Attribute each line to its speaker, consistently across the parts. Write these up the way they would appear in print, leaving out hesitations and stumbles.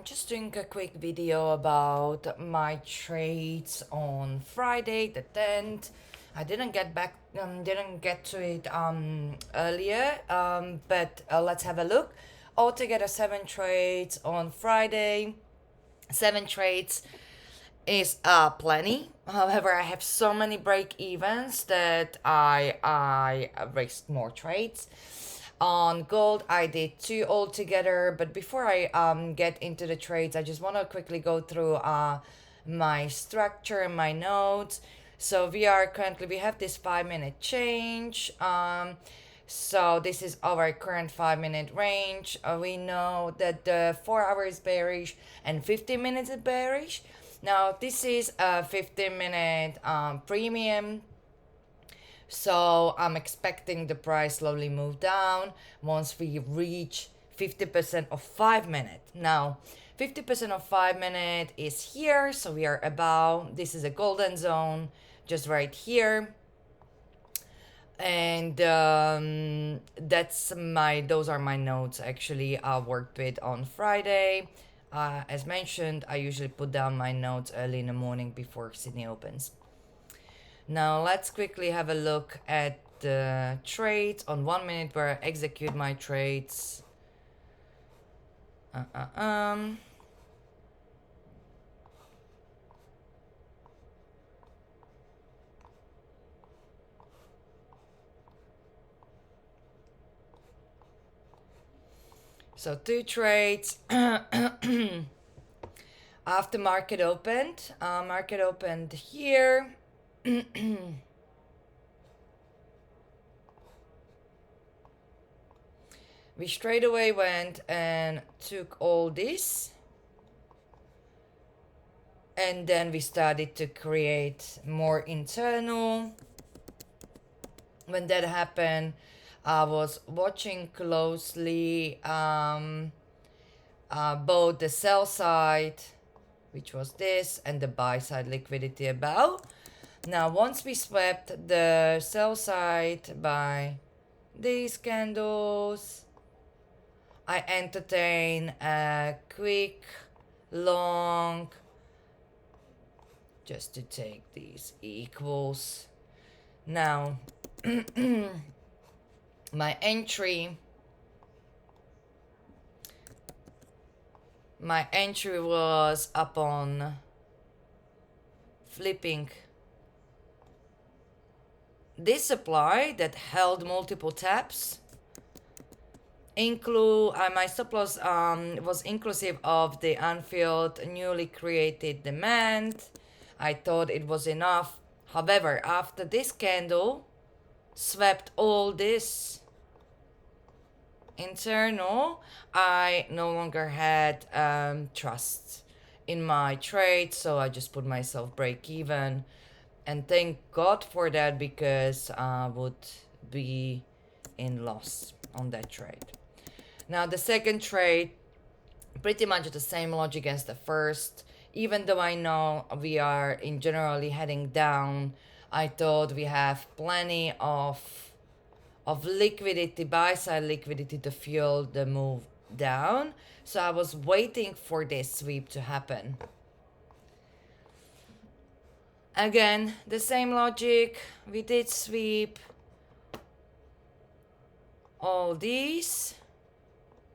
Speaker 1: Just doing a quick video about my trades on Friday the 10th. I didn't get to it earlier, but let's have a look. Altogether, 7 trades on Friday. 7 trades is plenty. However, I have so many break evens that I risked more trades. On gold, I did 2 altogether. But before I get into the trades, I just want to quickly go through my structure and my notes. So we have this 5 minute change. So this is our current 5 minute range. We know that the 4 hour is bearish and 15 minutes is bearish. Now this is a 15 minute premium. So I'm expecting the price slowly move down once we reach 50% of 5 minute. Now 50% of 5 minute is here, so we are about, this is a golden zone just right here. And those are my notes actually I worked with on Friday. As mentioned, I usually put down my notes early in the morning before Sydney opens. Now let's quickly have a look at the trades on 1 minute where I execute my trades. So 2 trades. After market opened here. We straight away went and took all this, and then we started to create more internal. When that happened, I was watching closely both the sell side, which was this, and the buy side liquidity above. Now once we swept the sell side by these candles, I entertain a quick long just to take these equals. Now my entry was upon flipping this supply that held multiple taps. My stop loss was inclusive of the unfilled newly created demand. I thought it was enough. However, after this candle swept all this internal, I no longer had trust in my trade, so I just put myself break even, and thank God for that, because I would be in loss on that trade. Now the second trade, pretty much the same logic as the first. Even though I know we are in generally heading down, I thought we have plenty of liquidity, buy side liquidity, to fuel the move down. So I was waiting for this sweep to happen. Again, the same logic. We did sweep all these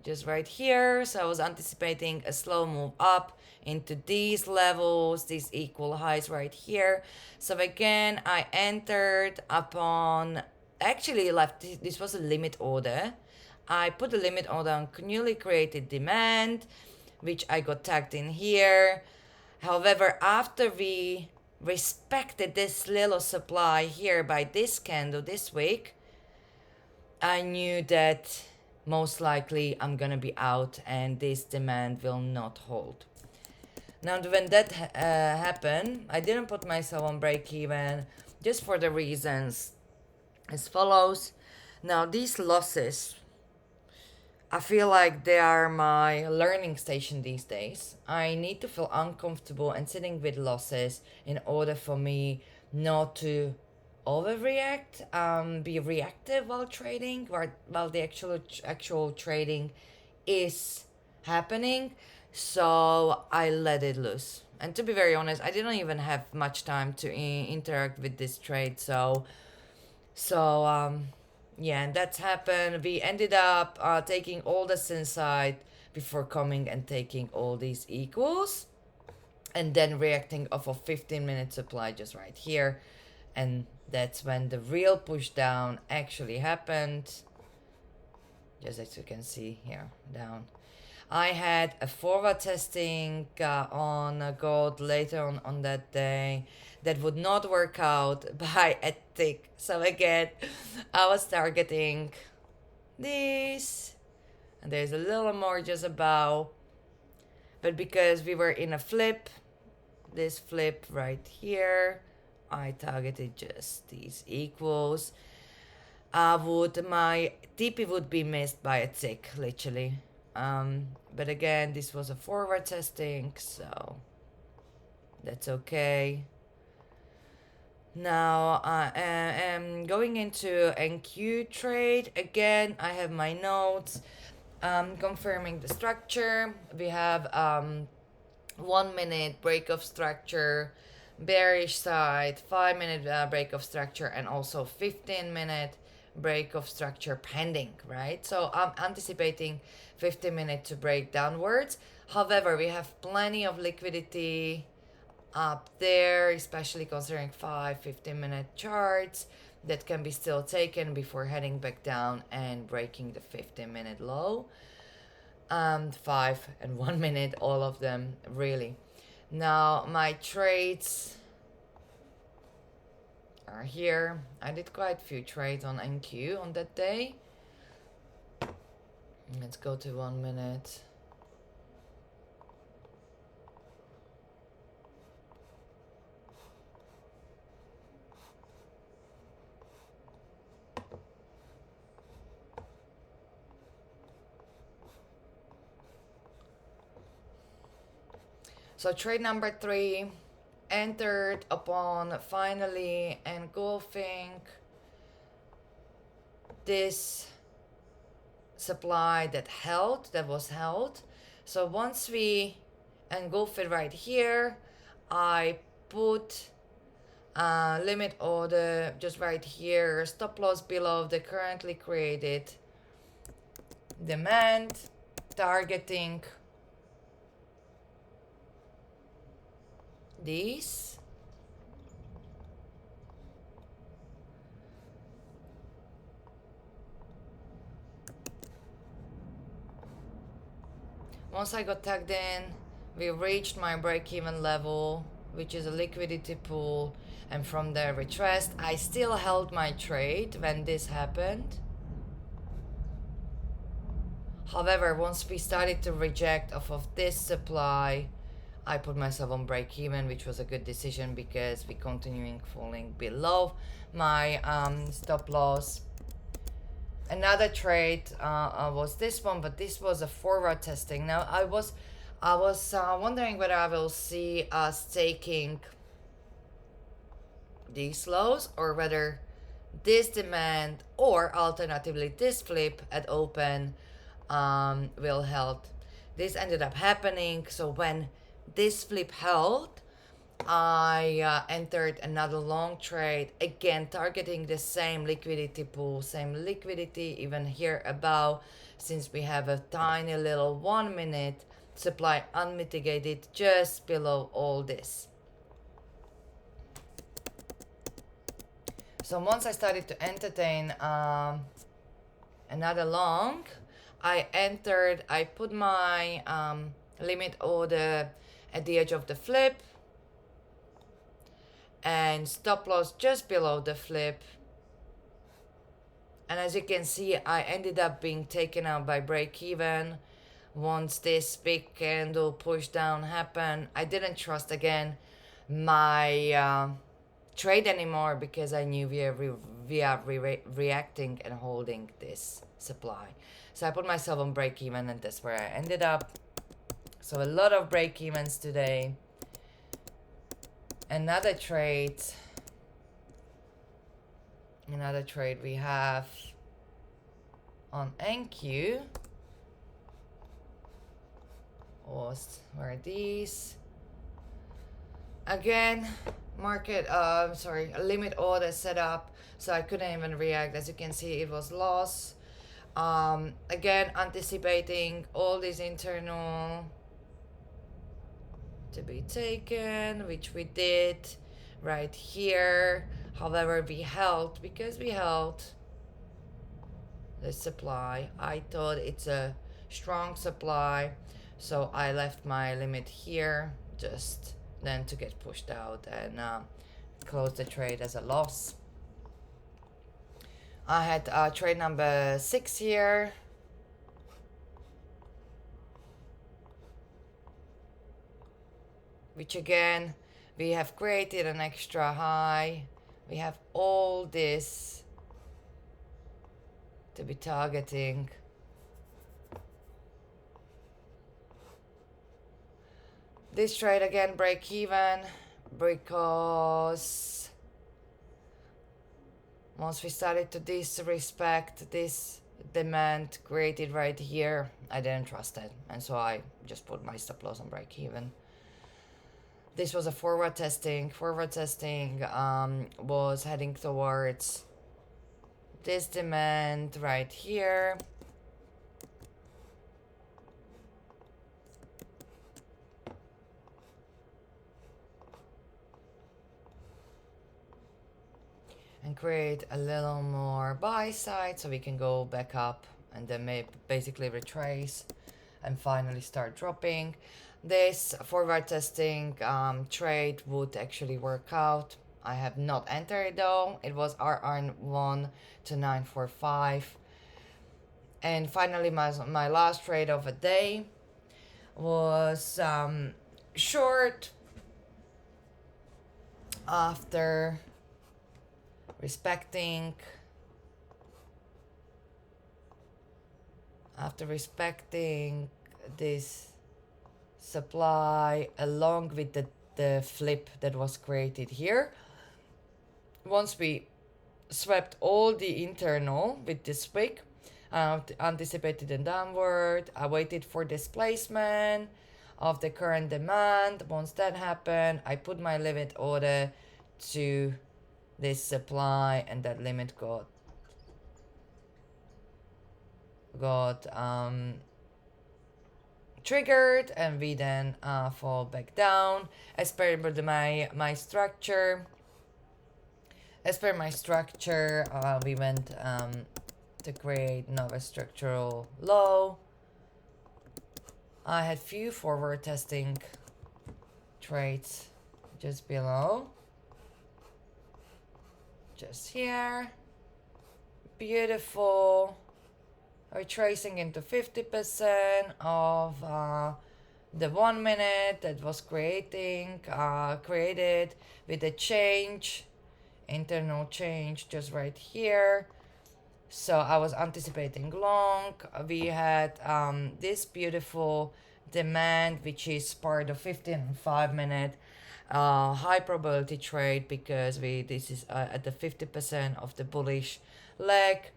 Speaker 1: just right here. So I was anticipating a slow move up into these levels, these equal highs right here. So again, I entered upon, actually left, this was a limit order. I put a limit order on newly created demand, which I got tagged in here. However, after we respected this little supply here by this candle this week, I knew that most likely I'm gonna be out and this demand will not hold. Now when that happened, I didn't put myself on break even, just for the reasons as follows. Now these losses, I feel like they are my learning station these days. I need to feel uncomfortable and sitting with losses in order for me not to overreact, be reactive while trading, while the actual trading is happening. So I let it loose. And to be very honest, I didn't even have much time to interact with this trade. So yeah, and that's happened. We ended up taking all this inside before coming and taking all these equals, and then reacting off of 15-minute supply just right here. And that's when the real push down actually happened. Just as you can see here, down. I had a forward testing on gold later on that day that would not work out by a tick. So again, I was targeting this, and there's a little more just above. But because we were in a flip, this flip right here, I targeted just these equals. My TP would be missed by a tick, literally. But again, this was a forward testing, so that's okay. Now I am going into NQ trade. Again, I have my notes confirming the structure. We have 1 minute break of structure, bearish side, 5 minute break of structure, and also 15-minute break of structure pending, right? So I'm anticipating 15 minute to break downwards. However, we have plenty of liquidity up there, especially considering 15-minute charts that can be still taken before heading back down and breaking the 15-minute low. 5 and 1 minute, all of them really. Now my trades are here. I did quite a few trades on NQ on that day. Let's go to 1 minute. So trade number 3 entered upon finally engulfing this supply that was held. So once we engulf it right here, I put limit order just right here, stop loss below the currently created demand, targeting these. Once I got tagged in, we reached my break-even level, which is a liquidity pool, and from there retraced. I still held my trade when this happened. However, once we started to reject off of this supply, I put myself on break even, which was a good decision because we continuing falling below my stop loss. Another trade was this one, but this was a forward testing. Now I was wondering whether I will see us taking these lows, or whether this demand or alternatively this flip at open will hold. This ended up happening. So when this flip held, I entered another long trade, again targeting the same liquidity pool, same liquidity even here above, since we have a tiny little 1 minute supply unmitigated just below all this. So once I started to entertain another long, I put my limit order at the edge of the flip and stop loss just below the flip. And as you can see, I ended up being taken out by break even. Once this big candle push down happened, I didn't trust again my trade anymore, because I knew we are reacting and holding this supply. So I put myself on break even, and that's where I ended up. So a lot of break evens today. Another trade we have on NQ were these. Again, limit order set up, so I couldn't even react. As you can see, it was loss. Again, anticipating all these internal to be taken, which we did right here. However, because we held the supply, I thought it's a strong supply, so I left my limit here just then to get pushed out and close the trade as a loss. I had trade number 6 here, which again, we have created an extra high. We have all this to be targeting. This trade again break even because once we started to disrespect this demand created right here, I didn't trust it, and so I just put my stop loss on break even. This was a forward testing. Forward testing was heading towards this demand right here. And create a little more buy side so we can go back up and then basically retrace and finally start dropping. This forward testing trade would actually work out. I have not entered it though. It was RR1 to 945. And finally my last trade of the day was short after respecting this supply along with the flip that was created here. Once we swept all the internal with this wick, anticipated a downward. I waited for displacement of the current demand. Once that happened, I put my limit order to this supply, and that limit got triggered, and we then fall back down as per my structure. As per my structure, we went to create another structural low. I had few forward testing trades just below. Just here. Beautiful. We're tracing into 50% of the 1 minute that was created with a change, internal change just right here. So I was anticipating long. We had this beautiful demand, which is part of 15 and 5 minute high probability trade, because this is at the 50% of the bullish leg.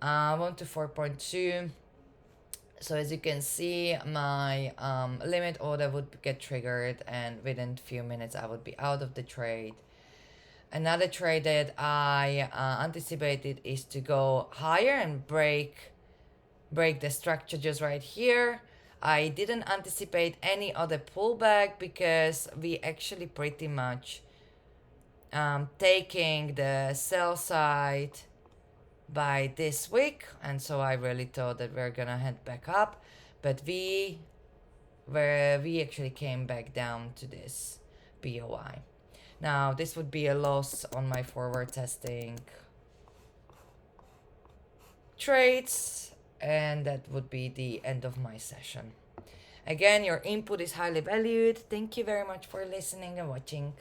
Speaker 1: 1 to 4.2. So as you can see, my limit order would get triggered, and within a few minutes I would be out of the trade. Another trade that I anticipated is to go higher and break the structure just right here. I didn't anticipate any other pullback because we actually pretty much taking the sell side by this week, and so I really thought that we're gonna head back up, but we actually came back down to this POI. Now this would be a loss on my forward testing trades, and that would be the end of my session. Again, your input is highly valued. Thank you very much for listening and watching.